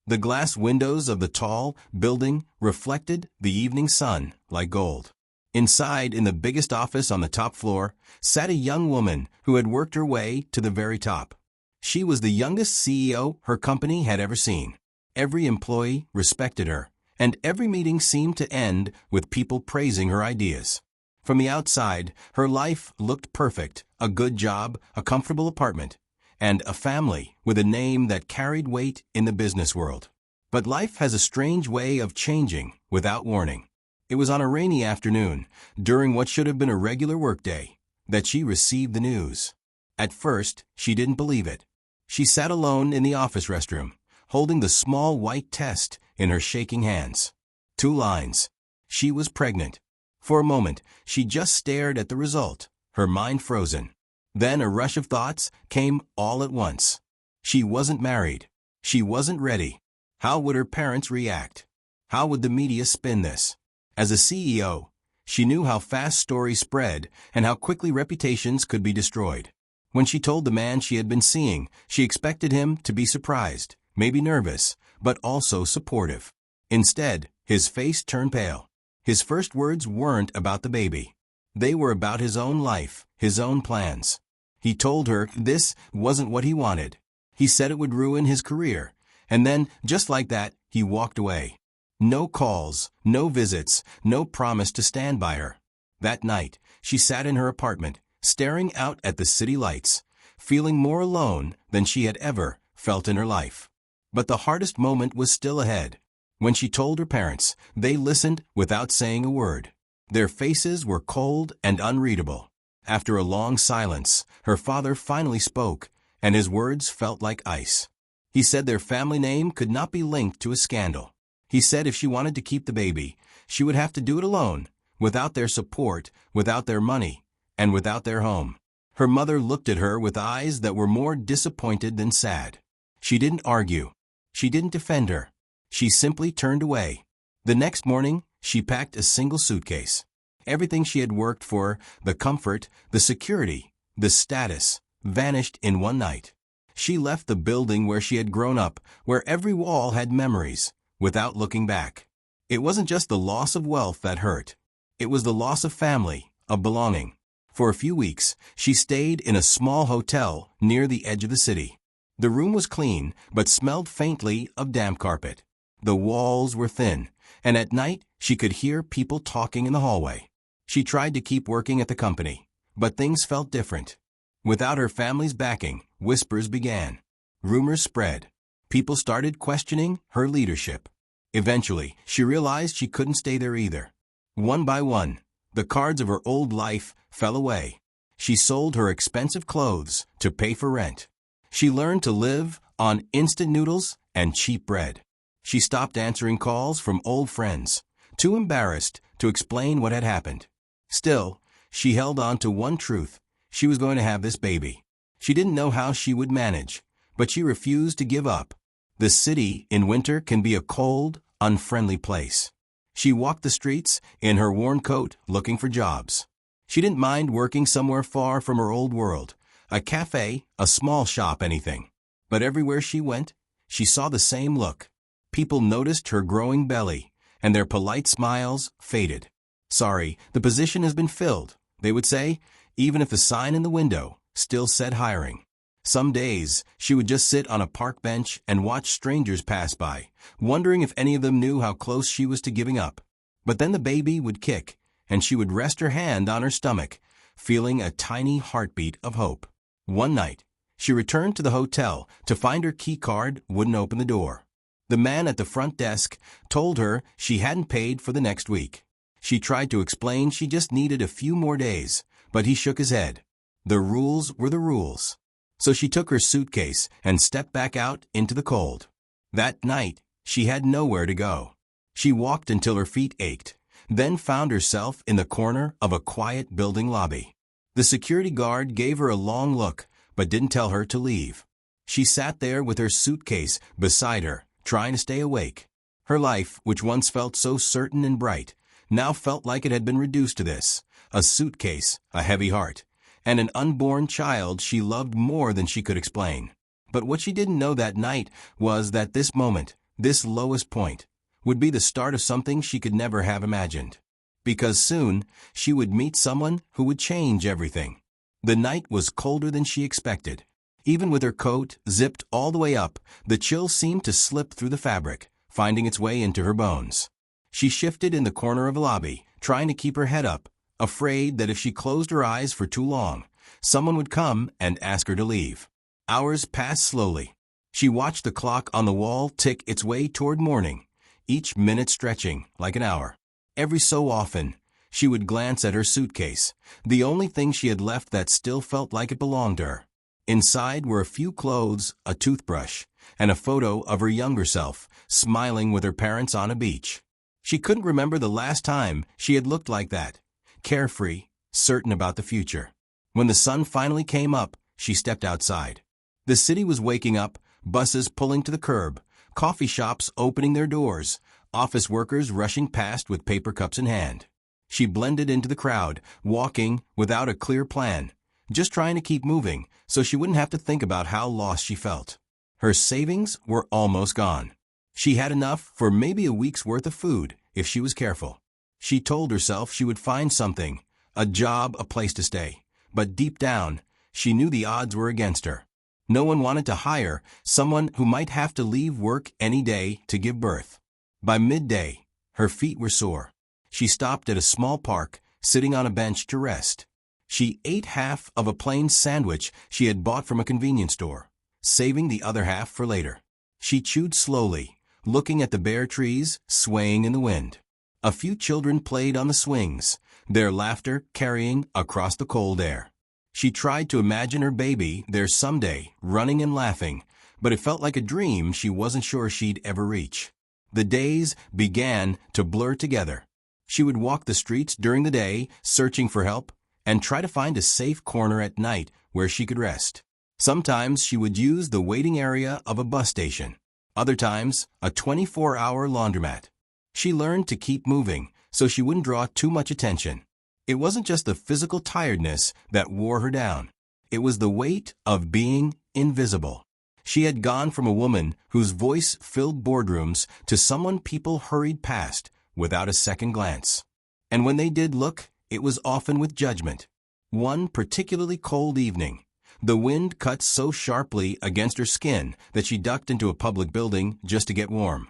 The glass windows of the tall building reflected the evening sun like gold. Inside, in the biggest office on the top floor, sat a young woman who had worked her way to the very top. She was the youngest CEO her company had ever seen. Every employee respected her, and every meeting seemed to end with people praising her ideas. From the outside, her life looked perfect: a good job, a comfortable apartment, and a family with a name that carried weight in the business world. But life has a strange way of changing without warning. It was on a rainy afternoon, during what should have been a regular workday, that she received the news. At first, she didn't believe it. She sat alone in the office restroom, holding the small white test in her shaking hands. 2 lines. She was pregnant. For a moment, she just stared at the result, her mind frozen. Then a rush of thoughts came all at once. She wasn't married. She wasn't ready. How would her parents react? How would the media spin this? As a CEO, she knew how fast stories spread and how quickly reputations could be destroyed. When she told the man she had been seeing, she expected him to be surprised, maybe nervous, but also supportive. Instead, his face turned pale. His first words weren't about the baby. They were about his own life, his own plans. He told her this wasn't what he wanted. He said it would ruin his career. And then, just like that, he walked away. No calls, no visits, no promise to stand by her. That night, she sat in her apartment, staring out at the city lights, feeling more alone than she had ever felt in her life. But the hardest moment was still ahead. When she told her parents, they listened without saying a word. Their faces were cold and unreadable. After a long silence, her father finally spoke, and his words felt like ice. He said their family name could not be linked to a scandal. He said if she wanted to keep the baby, she would have to do it alone, without their support, without their money, and without their home. Her mother looked at her with eyes that were more disappointed than sad. She didn't argue. She didn't defend her. She simply turned away. The next morning, she packed a single suitcase. Everything she had worked for, the comfort, the security, the status, vanished in one night. She left the building where she had grown up, where every wall had memories, without looking back. It wasn't just the loss of wealth that hurt. It was the loss of family, of belonging. For a few weeks, she stayed in a small hotel near the edge of the city. The room was clean, but smelled faintly of damp carpet. The walls were thin, and at night she could hear people talking in the hallway. She tried to keep working at the company, but things felt different. Without her family's backing, whispers began. Rumors spread. People started questioning her leadership. Eventually, she realized she couldn't stay there either. One by one, the cards of her old life fell away. She sold her expensive clothes to pay for rent. She learned to live on instant noodles and cheap bread. She stopped answering calls from old friends, too embarrassed to explain what had happened. Still, she held on to one truth: she was going to have this baby. She didn't know how she would manage, but she refused to give up. The city in winter can be a cold, unfriendly place. She walked the streets in her worn coat looking for jobs. She didn't mind working somewhere far from her old world, a cafe, a small shop, anything. But everywhere she went, she saw the same look. People noticed her growing belly, and their polite smiles faded. "Sorry, the position has been filled," they would say, even if the sign in the window still said hiring. Some days, she would just sit on a park bench and watch strangers pass by, wondering if any of them knew how close she was to giving up. But then the baby would kick, and she would rest her hand on her stomach, feeling a tiny heartbeat of hope. One night, she returned to the hotel to find her key card wouldn't open the door. The man at the front desk told her she hadn't paid for the next week. She tried to explain she just needed a few more days, but he shook his head. The rules were the rules. So she took her suitcase and stepped back out into the cold. That night, she had nowhere to go. She walked until her feet ached, then found herself in the corner of a quiet building lobby. The security guard gave her a long look, but didn't tell her to leave. She sat there with her suitcase beside her, trying to stay awake. Her life, which once felt so certain and bright, now felt like it had been reduced to this: a suitcase, a heavy heart, and an unborn child she loved more than she could explain. But what she didn't know that night was that this moment, This lowest point would be the start of something she could never have imagined. Because soon, she would meet someone who would change everything. The night was colder than she expected. Even with her coat zipped all the way up, the chill seemed to slip through the fabric, finding its way into her bones. She shifted in the corner of the lobby, trying to keep her head up, afraid that if she closed her eyes for too long, someone would come and ask her to leave. Hours passed slowly. She watched the clock on the wall tick its way toward morning, each minute stretching like an hour. Every so often, she would glance at her suitcase, the only thing she had left that still felt like it belonged to her. Inside were a few clothes, a toothbrush, and a photo of her younger self, smiling with her parents on a beach. She couldn't remember the last time she had looked like that, carefree, certain about the future. When the sun finally came up, she stepped outside. The city was waking up, buses pulling to the curb, coffee shops opening their doors, office workers rushing past with paper cups in hand. She blended into the crowd, walking without a clear plan, just trying to keep moving so she wouldn't have to think about how lost she felt. Her savings were almost gone. She had enough for maybe a week's worth of food if she was careful. She told herself she would find something, a job, a place to stay. But deep down, she knew the odds were against her. No one wanted to hire someone who might have to leave work any day to give birth. By midday, her feet were sore. She stopped at a small park, sitting on a bench to rest. She ate half of a plain sandwich she had bought from a convenience store, saving the other half for later. She chewed slowly, looking at the bare trees swaying in the wind. A few children played on the swings, their laughter carrying across the cold air. She tried to imagine her baby there someday, running and laughing, but it felt like a dream she wasn't sure she'd ever reach. The days began to blur together. She would walk the streets during the day, searching for help, and try to find a safe corner at night where she could rest. Sometimes she would use the waiting area of a bus station. Other times, a 24-hour laundromat. She learned to keep moving so she wouldn't draw too much attention. It wasn't just the physical tiredness that wore her down. It was the weight of being invisible. She had gone from a woman whose voice filled boardrooms to someone people hurried past without a second glance. And when they did look, it was often with judgment. One particularly cold evening, the wind cut so sharply against her skin that she ducked into a public building just to get warm.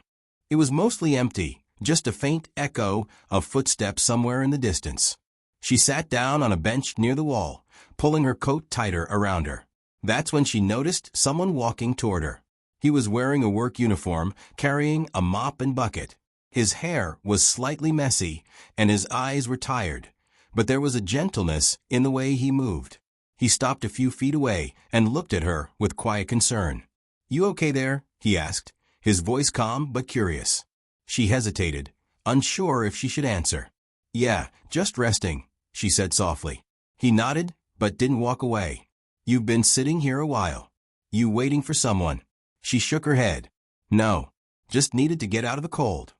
It was mostly empty, just a faint echo of footsteps somewhere in the distance. She sat down on a bench near the wall, pulling her coat tighter around her. That's when she noticed someone walking toward her. He was wearing a work uniform, carrying a mop and bucket. His hair was slightly messy, and his eyes were tired, but there was a gentleness in the way he moved. He stopped a few feet away and looked at her with quiet concern. "You okay there?" he asked, his voice calm but curious. She hesitated, unsure if she should answer. "Yeah, just resting," she said softly. He nodded, but didn't walk away. "You've been sitting here a while. You waiting for someone?" She shook her head. "No, just needed to get out of the cold."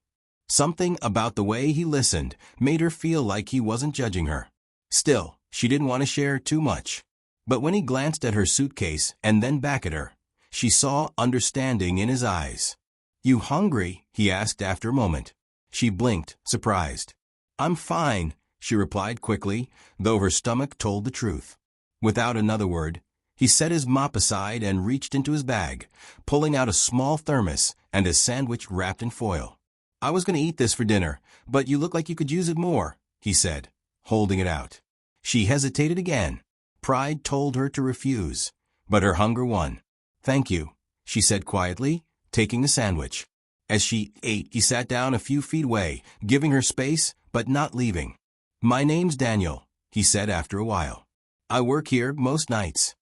Something about the way he listened made her feel like he wasn't judging her. Still, she didn't want to share too much. But when he glanced at her suitcase and then back at her, she saw understanding in his eyes. "You hungry?" he asked after a moment. She blinked, surprised. "I'm fine," she replied quickly, though her stomach told the truth. Without another word, he set his mop aside and reached into his bag, pulling out a small thermos and a sandwich wrapped in foil. "I was going to eat this for dinner, but you look like you could use it more," he said, holding it out. She hesitated again. Pride told her to refuse, but her hunger won. "Thank you," she said quietly, taking the sandwich. As she ate, he sat down a few feet away, giving her space, but not leaving. "My name's Daniel," he said after a while. "I work here most nights."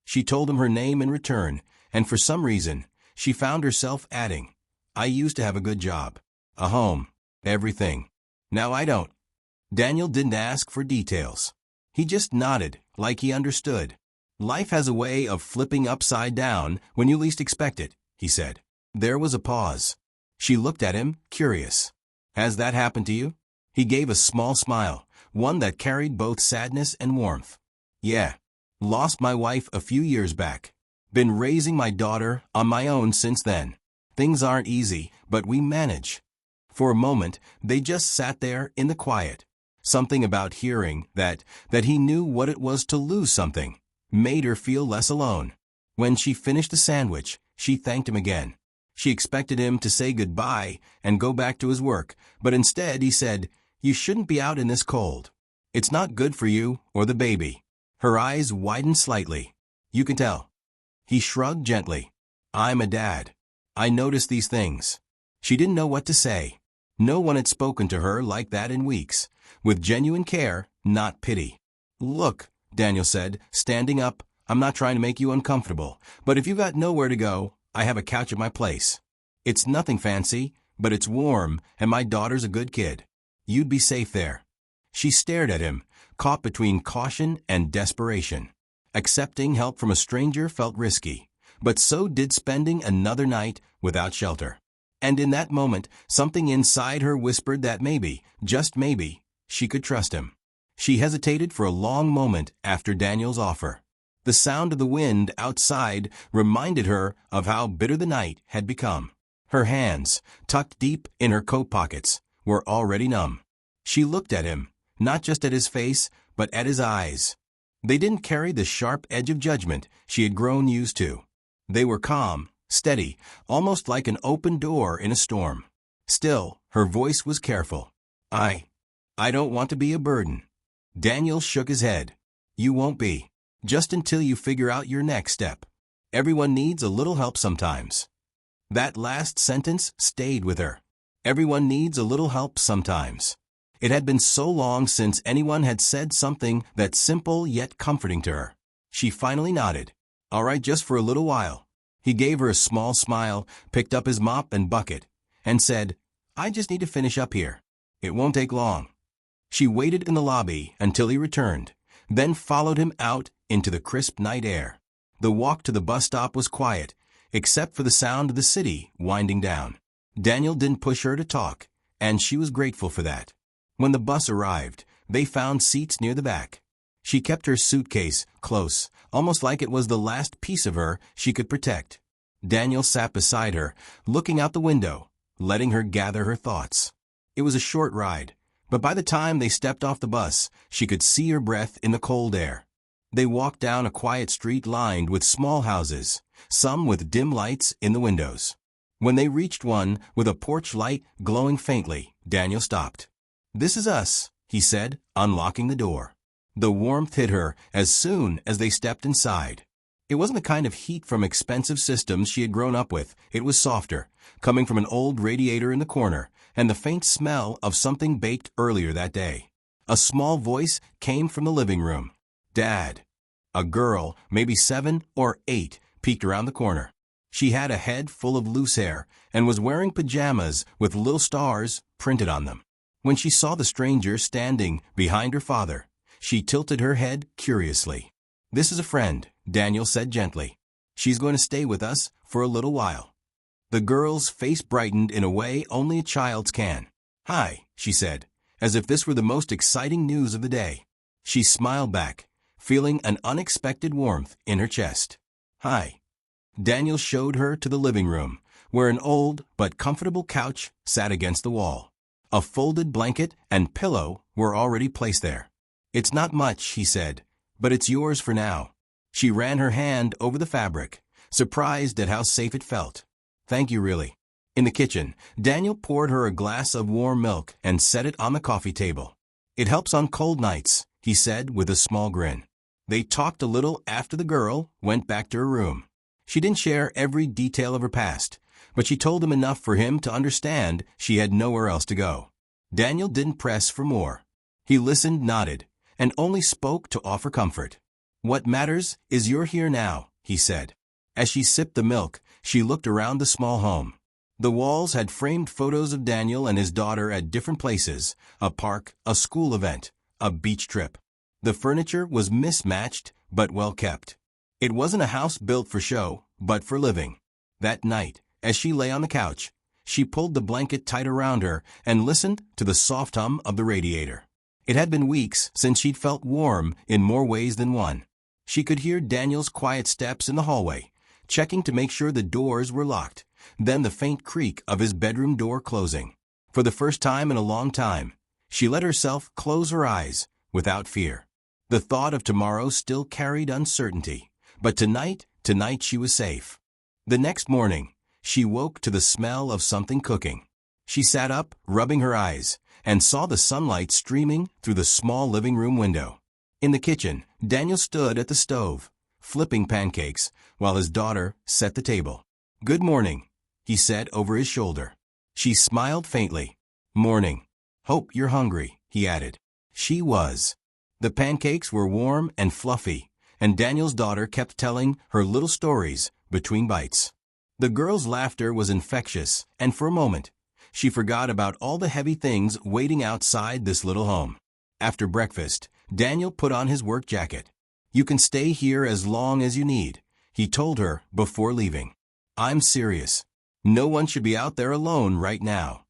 She told him her name in return, and for some reason, she found herself adding, "I used to have a good job, a home, everything. Now I don't." Daniel didn't ask for details. He just nodded, like he understood. "Life has a way of flipping upside down when you least expect it," he said. There was a pause. She looked at him, curious. "Has that happened to you?" He gave a small smile, one that carried both sadness and warmth. "Yeah. Lost my wife a few years back. Been raising my daughter on my own since then. Things aren't easy, but we manage." For a moment, they just sat there in the quiet. Something about hearing that he knew what it was to lose something made her feel less alone. When she finished the sandwich, she thanked him again. She expected him to say goodbye and go back to his work, but instead he said, "You shouldn't be out in this cold. It's not good for you or the baby." Her eyes widened slightly. "You can tell." He shrugged gently. "I'm a dad. I notice these things." She didn't know what to say. No one had spoken to her like that in weeks, with genuine care, not pity. "Look," Daniel said, standing up, "I'm not trying to make you uncomfortable, but if you've got nowhere to go, I have a couch at my place. It's nothing fancy, but it's warm, and my daughter's a good kid. You'd be safe there." She stared at him, caught between caution and desperation. Accepting help from a stranger felt risky, but so did spending another night without shelter. And in that moment, something inside her whispered that maybe, just maybe, she could trust him. She hesitated for a long moment after Daniel's offer. The sound of the wind outside reminded her of how bitter the night had become. Her hands, tucked deep in her coat pockets, were already numb. She looked at him, not just at his face, but at his eyes. They didn't carry the sharp edge of judgment she had grown used to. They were calm, steady, almost like an open door in a storm. Still, her voice was careful. I don't want to be a burden." Daniel shook his head. "You won't be. Just until you figure out your next step. Everyone needs a little help sometimes." That last sentence stayed with her. Everyone needs a little help sometimes. It had been so long since anyone had said something that simple yet comforting to her. She finally nodded. "All right, just for a little while." He gave her a small smile, picked up his mop and bucket, and said, "I just need to finish up here. It won't take long." She waited in the lobby until he returned, then followed him out into the crisp night air. The walk to the bus stop was quiet, except for the sound of the city winding down. Daniel didn't push her to talk, and she was grateful for that. When the bus arrived, they found seats near the back. She kept her suitcase close, almost like it was the last piece of her she could protect. Daniel sat beside her, looking out the window, letting her gather her thoughts. It was a short ride, but by the time they stepped off the bus, she could see her breath in the cold air. They walked down a quiet street lined with small houses, some with dim lights in the windows. When they reached one with a porch light glowing faintly, Daniel stopped. "This is us," he said, unlocking the door. The warmth hit her as soon as they stepped inside. It wasn't the kind of heat from expensive systems she had grown up with. It was softer, coming from an old radiator in the corner, and the faint smell of something baked earlier that day. A small voice came from the living room. "Dad." A girl, maybe 7 or 8, peeked around the corner. She had a head full of loose hair and was wearing pajamas with little stars printed on them. When she saw the stranger standing behind her father, she tilted her head curiously. "This is a friend," Daniel said gently. "She's going to stay with us for a little while." The girl's face brightened in a way only a child's can. "Hi," she said, as if this were the most exciting news of the day. She smiled back, feeling an unexpected warmth in her chest. "Hi." Daniel showed her to the living room, where an old but comfortable couch sat against the wall. A folded blanket and pillow were already placed there. "It's not much," he said, "but it's yours for now." She ran her hand over the fabric, surprised at how safe it felt. "Thank you, really." In the kitchen, Daniel poured her a glass of warm milk and set it on the coffee table. "It helps on cold nights," he said with a small grin. They talked a little after the girl went back to her room. She didn't share every detail of her past, but she told him enough for him to understand she had nowhere else to go. Daniel didn't press for more. He listened, nodded, and only spoke to offer comfort. "What matters is you're here now," he said. As she sipped the milk, she looked around the small home. The walls had framed photos of Daniel and his daughter at different places: a park, a school event, a beach trip. The furniture was mismatched but well kept. It wasn't a house built for show, but for living. That night, as she lay on the couch, she pulled the blanket tight around her and listened to the soft hum of the radiator. It had been weeks since she'd felt warm in more ways than one. She could hear Daniel's quiet steps in the hallway, checking to make sure the doors were locked, then the faint creak of his bedroom door closing. For the first time in a long time, she let herself close her eyes without fear. The thought of tomorrow still carried uncertainty, but tonight she was safe. The next morning, she woke to the smell of something cooking. She sat up, rubbing her eyes, and saw the sunlight streaming through the small living room window. In the kitchen, Daniel stood at the stove, flipping pancakes, while his daughter set the table. "Good morning," he said over his shoulder. She smiled faintly. "Morning. Hope you're hungry," he added. She was. The pancakes were warm and fluffy, and Daniel's daughter kept telling her little stories between bites. The girl's laughter was infectious, and for a moment, she forgot about all the heavy things waiting outside this little home. After breakfast, Daniel put on his work jacket. "You can stay here as long as you need," he told her before leaving. "I'm serious. No one should be out there alone right now."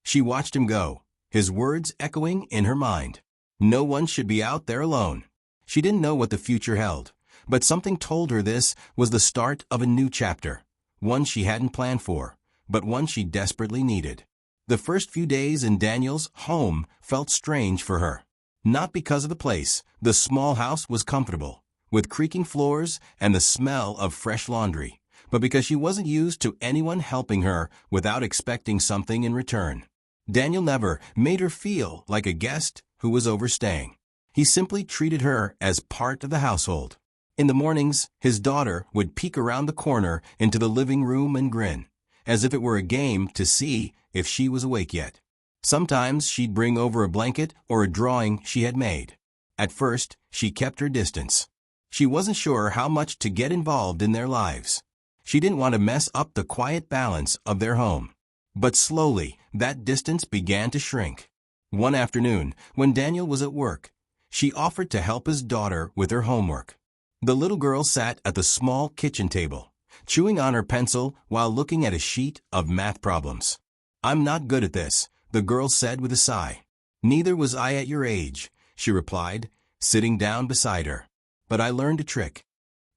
She watched him go, his words echoing in her mind. No one should be out there alone. She didn't know what the future held, but something told her this was the start of a new chapter, one she hadn't planned for, but one she desperately needed. The first few days in Daniel's home felt strange for her. Not because of the place. The small house was comfortable, with creaking floors and the smell of fresh laundry, but because she wasn't used to anyone helping her without expecting something in return. Daniel never made her feel like a guest who was overstaying. He simply treated her as part of the household. In the mornings, his daughter would peek around the corner into the living room and grin, as if it were a game to see if she was awake yet. Sometimes she'd bring over a blanket or a drawing she had made. At first, she kept her distance. She wasn't sure how much to get involved in their lives. She didn't want to mess up the quiet balance of their home. But slowly, that distance began to shrink. One afternoon, when Daniel was at work, she offered to help his daughter with her homework. The little girl sat at the small kitchen table, chewing on her pencil while looking at a sheet of math problems. "I'm not good at this," the girl said with a sigh. "Neither was I at your age," she replied, sitting down beside her. "But I learned a trick."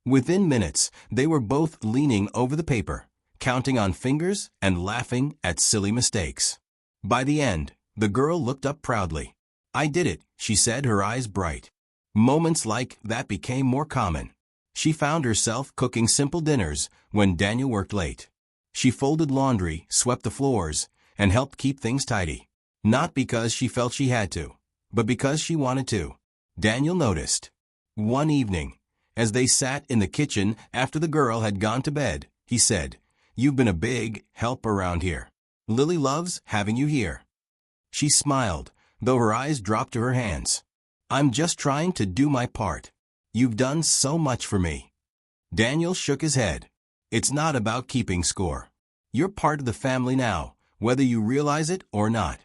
Within minutes, they were both leaning over the paper, counting on fingers and laughing at silly mistakes. By the end, the girl looked up proudly. "I did it," she said, her eyes bright. Moments like that became more common. She found herself cooking simple dinners when Daniel worked late. She folded laundry, swept the floors, and helped keep things tidy. Not because she felt she had to, but because she wanted to. Daniel noticed. One evening, as they sat in the kitchen after the girl had gone to bed, he said, "You've been a big help around here. Lily loves having you here." She smiled, though her eyes dropped to her hands. "I'm just trying to do my part. You've done so much for me." Daniel shook his head. "It's not about keeping score. You're part of the family now, whether you realize it or not."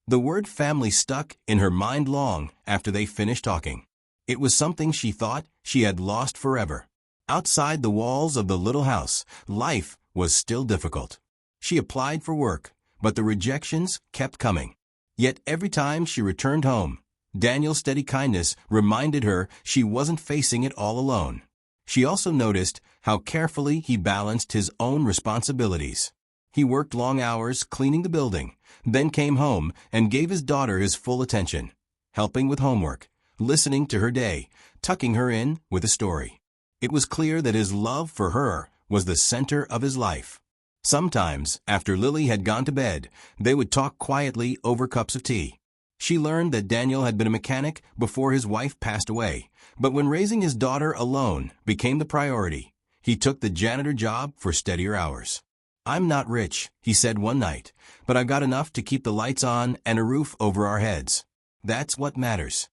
The word family stuck in her mind long after they finished talking. It was something she thought she had lost forever. Outside the walls of the little house, life was still difficult. She applied for work, but the rejections kept coming. Yet every time she returned home, Daniel's steady kindness reminded her she wasn't facing it all alone. She also noticed how carefully he balanced his own responsibilities. He worked long hours cleaning the building, then came home and gave his daughter his full attention, helping with homework, listening to her day, tucking her in with a story. It was clear that his love for her was the center of his life. Sometimes, after Lily had gone to bed, they would talk quietly over cups of tea. She learned that Daniel had been a mechanic before his wife passed away, but when raising his daughter alone became the priority, he took the janitor job for steadier hours. "I'm not rich," he said one night, "but I've got enough to keep the lights on and a roof over our heads. That's what matters."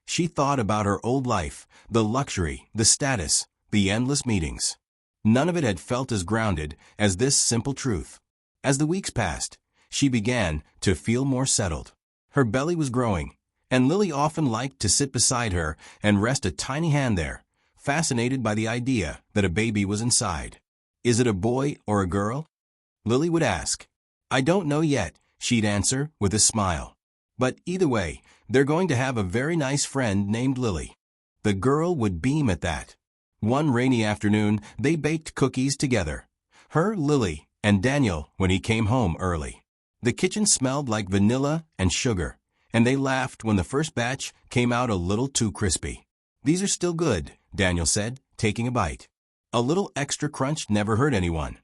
She thought about her old life, the luxury, the status, the endless meetings. None of it had felt as grounded as this simple truth. As the weeks passed, she began to feel more settled. Her belly was growing, and Lily often liked to sit beside her and rest a tiny hand there, fascinated by the idea that a baby was inside. "Is it a boy or a girl?" Lily would ask. "I don't know yet," she'd answer with a smile. "But either way, they're going to have a very nice friend named Lily." The girl would beam at that. One rainy afternoon, they baked cookies together. Her, Lily, and Daniel when he came home early. The kitchen smelled like vanilla and sugar, and they laughed when the first batch came out a little too crispy. "These are still good," Daniel said, taking a bite. A little extra crunch never hurt anyone.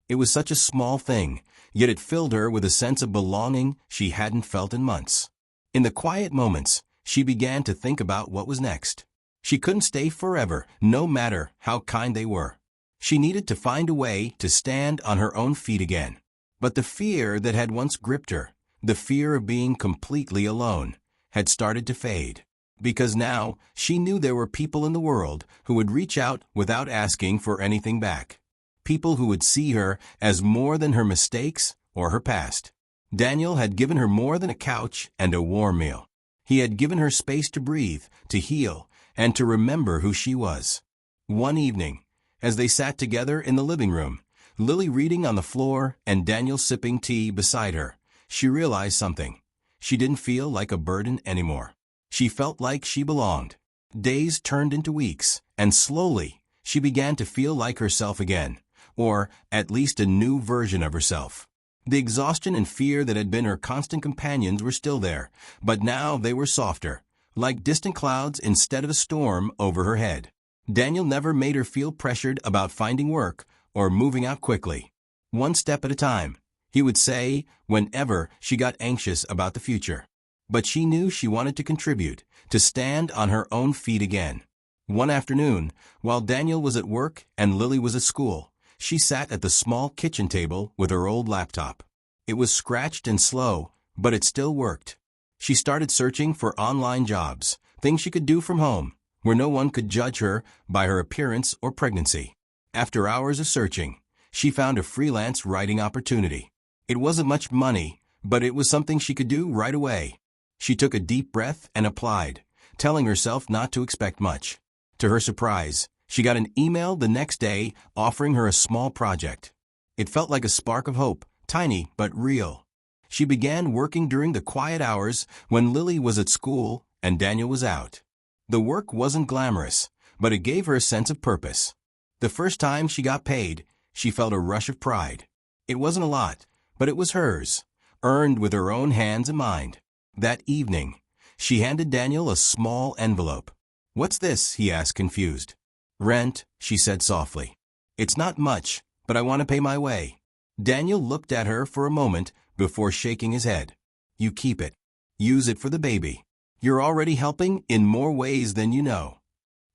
It was such a small thing, yet it filled her with a sense of belonging she hadn't felt in months. In the quiet moments, she began to think about what was next. She couldn't stay forever, no matter how kind they were. She needed to find a way to stand on her own feet again. But the fear that had once gripped her, the fear of being completely alone, had started to fade. Because now she knew there were people in the world who would reach out without asking for anything back. People who would see her as more than her mistakes or her past. Daniel had given her more than a couch and a warm meal. He had given her space to breathe, to heal, and to remember who she was. One evening, as they sat together in the living room, Lily reading on the floor and Daniel sipping tea beside her, she realized something. She didn't feel like a burden anymore. She felt like she belonged. Days turned into weeks, and slowly, she began to feel like herself again, or at least a new version of herself. The exhaustion and fear that had been her constant companions were still there, but now they were softer, like distant clouds instead of a storm over her head. Daniel never made her feel pressured about finding work or moving out quickly. One step at a time, he would say whenever she got anxious about the future. But she knew she wanted to contribute, to stand on her own feet again. One afternoon, while Daniel was at work and Lily was at school, she sat at the small kitchen table with her old laptop. It was scratched and slow, but it still worked. She started searching for online jobs, things she could do from home, where no one could judge her by her appearance or pregnancy. After hours of searching, she found a freelance writing opportunity. It wasn't much money, but it was something she could do right away. She took a deep breath and applied, telling herself not to expect much. To her surprise, she got an email the next day offering her a small project. It felt like a spark of hope, tiny but real. She began working during the quiet hours when Lily was at school and Daniel was out. The work wasn't glamorous, but it gave her a sense of purpose. The first time she got paid, she felt a rush of pride. It wasn't a lot, but it was hers, earned with her own hands and mind. That evening, she handed Daniel a small envelope. "What's this?" he asked, confused. "Rent," she said softly. "It's not much, but I want to pay my way." Daniel looked at her for a moment before shaking his head. "You keep it. Use it for the baby. You're already helping in more ways than you know."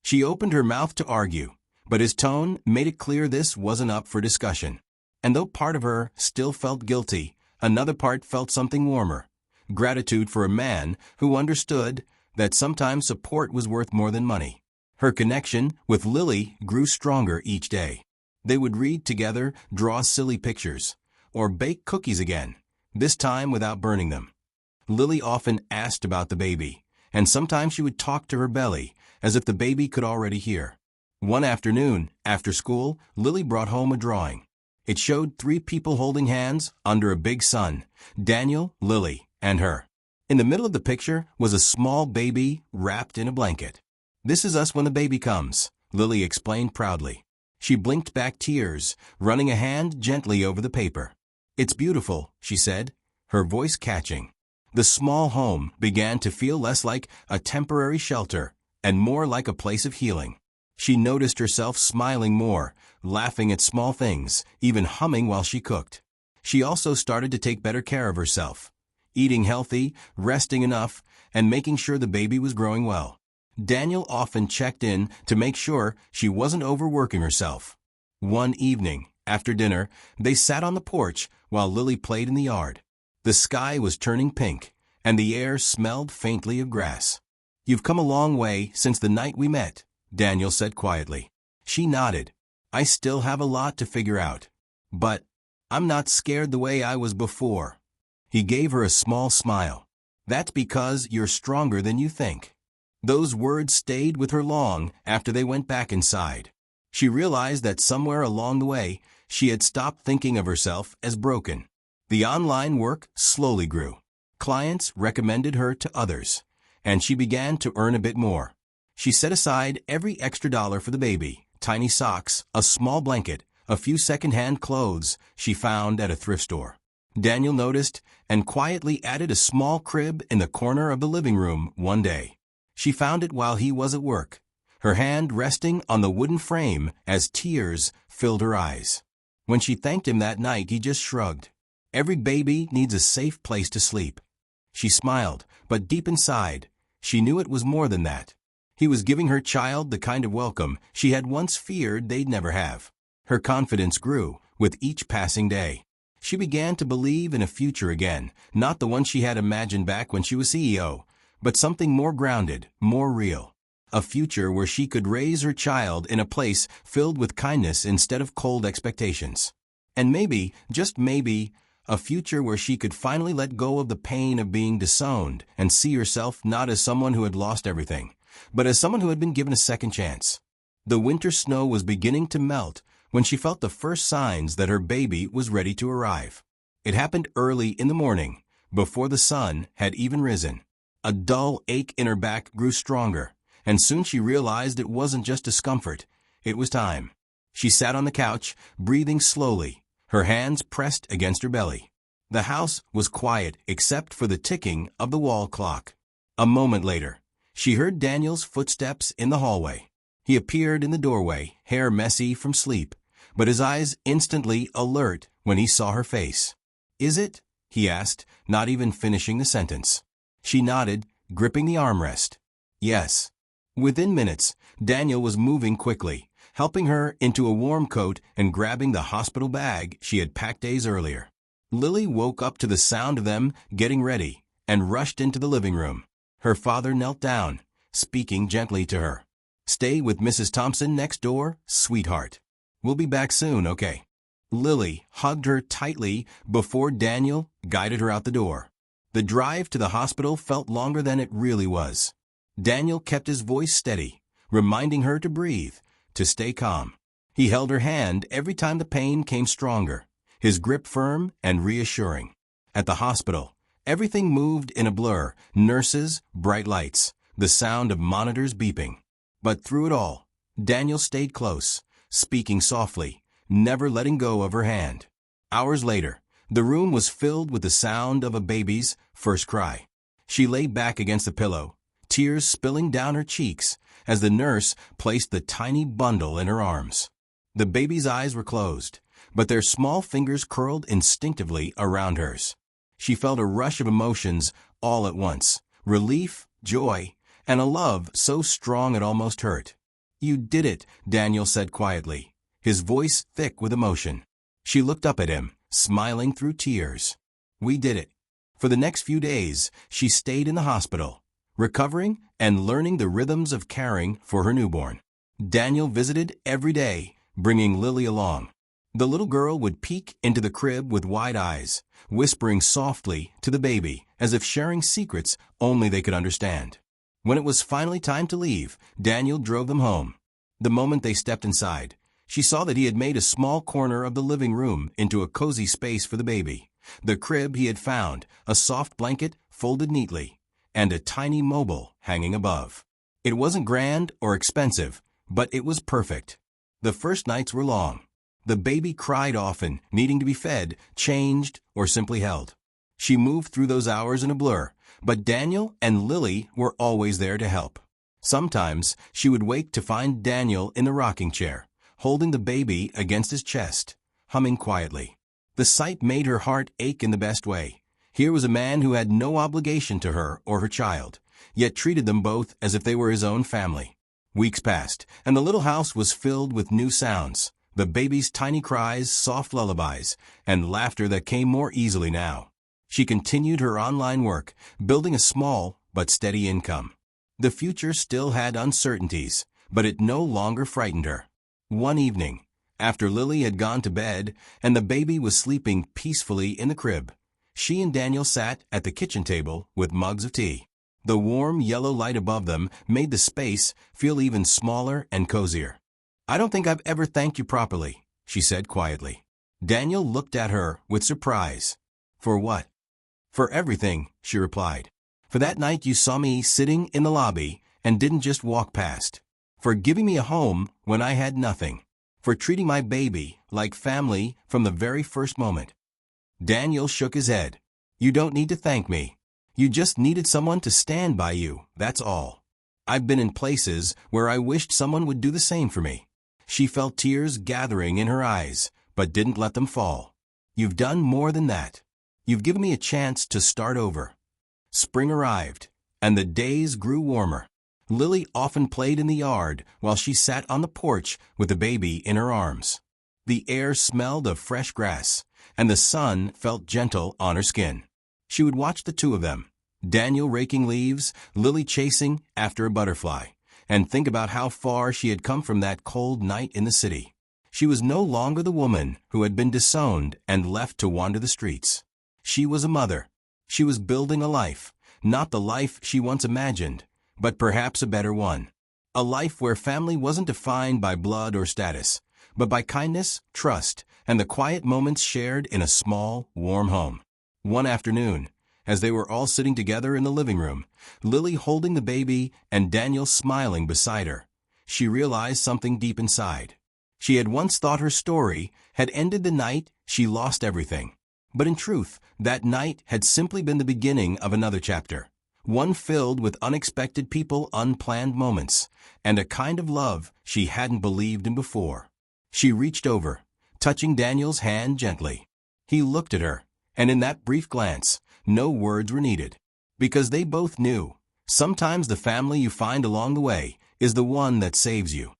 She opened her mouth to argue, but his tone made it clear this wasn't up for discussion. And though part of her still felt guilty, another part felt something warmer. Gratitude for a man who understood that sometimes support was worth more than money. Her connection with Lily grew stronger each day. They would read together, draw silly pictures, or bake cookies again, this time without burning them. Lily often asked about the baby, and sometimes she would talk to her belly as if the baby could already hear. One afternoon, after school, Lily brought home a drawing. It showed 3 people holding hands under a big sun: Daniel, Lily, and her. In the middle of the picture was a small baby wrapped in a blanket. "This is us when the baby comes," Lily explained proudly. She blinked back tears, running a hand gently over the paper. "It's beautiful," she said, her voice catching. The small home began to feel less like a temporary shelter and more like a place of healing. She noticed herself smiling more, laughing at small things, even humming while she cooked. She also started to take better care of herself, eating healthy, resting enough, and making sure the baby was growing well. Daniel often checked in to make sure she wasn't overworking herself. One evening, after dinner, they sat on the porch while Lily played in the yard. The sky was turning pink, and the air smelled faintly of grass. "You've come a long way since the night we met," Daniel said quietly. She nodded. "I still have a lot to figure out. But I'm not scared the way I was before." He gave her a small smile. "That's because you're stronger than you think." Those words stayed with her long after they went back inside. She realized that somewhere along the way, she had stopped thinking of herself as broken. The online work slowly grew. Clients recommended her to others, and she began to earn a bit more. She set aside every extra dollar for the baby: tiny socks, a small blanket, a few second-hand clothes she found at a thrift store. Daniel noticed and quietly added a small crib in the corner of the living room one day. She found it while he was at work, her hand resting on the wooden frame as tears filled her eyes. When she thanked him that night, he just shrugged. Every baby needs a safe place to sleep. She smiled, but deep inside, she knew it was more than that. He was giving her child the kind of welcome she had once feared they'd never have. Her confidence grew with each passing day. She began to believe in a future again, not the one she had imagined back when she was CEO, but something more grounded, more real. A future where she could raise her child in a place filled with kindness instead of cold expectations. And maybe, just maybe, a future where she could finally let go of the pain of being disowned and see herself not as someone who had lost everything, but as someone who had been given a second chance. The winter snow was beginning to melt when she felt the first signs that her baby was ready to arrive. It happened early in the morning, before the sun had even risen. A dull ache in her back grew stronger, and soon she realized it wasn't just discomfort, it was time. She sat on the couch, breathing slowly, her hands pressed against her belly. The house was quiet except for the ticking of the wall clock. A moment later, she heard Daniel's footsteps in the hallway. He appeared in the doorway, hair messy from sleep, but his eyes instantly alert when he saw her face. "Is it?" he asked, not even finishing the sentence. She nodded, gripping the armrest. "Yes." Within minutes, Daniel was moving quickly, helping her into a warm coat and grabbing the hospital bag she had packed days earlier. Lily woke up to the sound of them getting ready and rushed into the living room. Her father knelt down, speaking gently to her. "Stay with Mrs. Thompson next door, sweetheart. We'll be back soon, okay?" Lily hugged her tightly before Daniel guided her out the door. The drive to the hospital felt longer than it really was. Daniel kept his voice steady, reminding her to breathe, to stay calm. He held her hand every time the pain came stronger, his grip firm and reassuring. At the hospital, everything moved in a blur, nurses, bright lights, the sound of monitors beeping. But through it all, Daniel stayed close, speaking softly, never letting go of her hand. Hours later, the room was filled with the sound of a baby's first cry. She lay back against the pillow, tears spilling down her cheeks as the nurse placed the tiny bundle in her arms. The baby's eyes were closed, but their small fingers curled instinctively around hers. She felt a rush of emotions all at once, relief, joy, and a love so strong it almost hurt. "You did it," Daniel said quietly, his voice thick with emotion. She looked up at him, smiling through tears. "We did it." For the next few days, she stayed in the hospital, recovering and learning the rhythms of caring for her newborn. Daniel visited every day, bringing Lily along. The little girl would peek into the crib with wide eyes, whispering softly to the baby, as if sharing secrets only they could understand. When it was finally time to leave, Daniel drove them home. The moment they stepped inside, she saw that he had made a small corner of the living room into a cozy space for the baby. The crib he had found, a soft blanket folded neatly, and a tiny mobile hanging above. It wasn't grand or expensive, but it was perfect. The first nights were long. The baby cried often, needing to be fed, changed, or simply held. She moved through those hours in a blur, but Daniel and Lily were always there to help. Sometimes she would wake to find Daniel in the rocking chair, holding the baby against his chest, humming quietly. The sight made her heart ache in the best way. Here was a man who had no obligation to her or her child, yet treated them both as if they were his own family. Weeks passed, and the little house was filled with new sounds, the baby's tiny cries, soft lullabies, and laughter that came more easily now. She continued her online work, building a small but steady income. The future still had uncertainties, but it no longer frightened her. One evening, after Lily had gone to bed and the baby was sleeping peacefully in the crib, she and Daniel sat at the kitchen table with mugs of tea. The warm yellow light above them made the space feel even smaller and cozier. "I don't think I've ever thanked you properly," she said quietly. Daniel looked at her with surprise. "For what?" "For everything," she replied. "For that night you saw me sitting in the lobby and didn't just walk past. For giving me a home when I had nothing. for treating my baby like family from the very first moment." Daniel shook his head. "You don't need to thank me. You just needed someone to stand by you, that's all. I've been in places where I wished someone would do the same for me." She felt tears gathering in her eyes, but didn't let them fall. "You've done more than that. You've given me a chance to start over." Spring arrived, and the days grew warmer. Lily often played in the yard while she sat on the porch with the baby in her arms. The air smelled of fresh grass, and the sun felt gentle on her skin. She would watch the two of them, Daniel raking leaves, Lily chasing after a butterfly, and think about how far she had come from that cold night in the city. She was no longer the woman who had been disowned and left to wander the streets. She was a mother. She was building a life, not the life she once imagined, but perhaps a better one. A life where family wasn't defined by blood or status, but by kindness, trust, and the quiet moments shared in a small, warm home. One afternoon, as they were all sitting together in the living room, Lily holding the baby and Daniel smiling beside her, she realized something deep inside. She had once thought her story had ended the night she lost everything. But in truth, that night had simply been the beginning of another chapter, one filled with unexpected people, unplanned moments, and a kind of love she hadn't believed in before. She reached over, touching Daniel's hand gently. He looked at her, and in that brief glance, no words were needed. Because they both knew, sometimes the family you find along the way is the one that saves you.